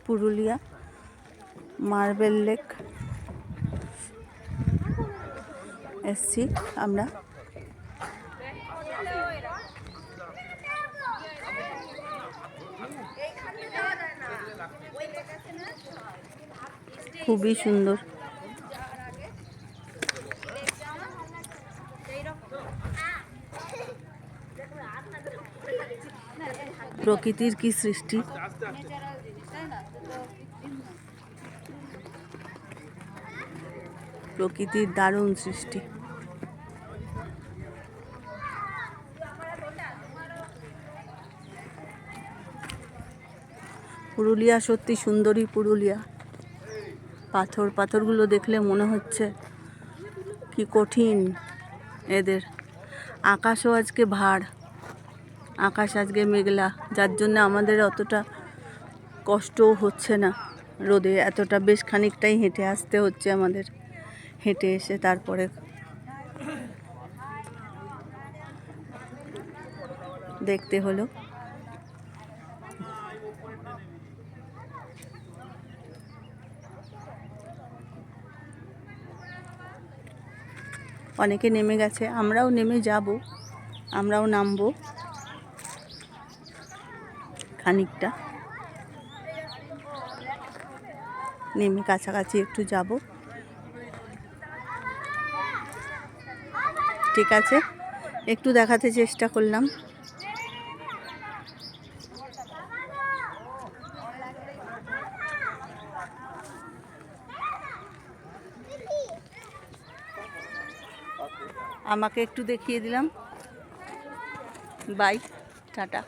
Purulia marble lake এসছি আমরা। খুবই সুন্দর। প্রকৃতির কি সৃষ্টি! প্রকৃতির দারুণ সৃষ্টি। পুরুলিয়া সত্যি সুন্দরী পুরুলিয়া। পাথরগুলো দেখলে মনে হচ্ছে কি কঠিন এদের। আকাশও আজকে ভার, আকাশ আজকে মেঘলা, যার জন্য আমাদের অতটা কষ্টও হচ্ছে না রোদে। এতটা বেশ খানিকটাই হেঁটে আসতে হচ্ছে আমাদের। হেঁটে এসে তারপরে দেখতে হলো। অনেকে নেমে গেছে, আমরাও নেমে যাব, আমরাও নামবো খানিকটা, নেমে কাছাকাছি একটু যাব। ঠিক আছে, একটু দেখাতে চেষ্টা করলাম। আমাকে একটু দেখিয়ে দিলাম। Bye, tata.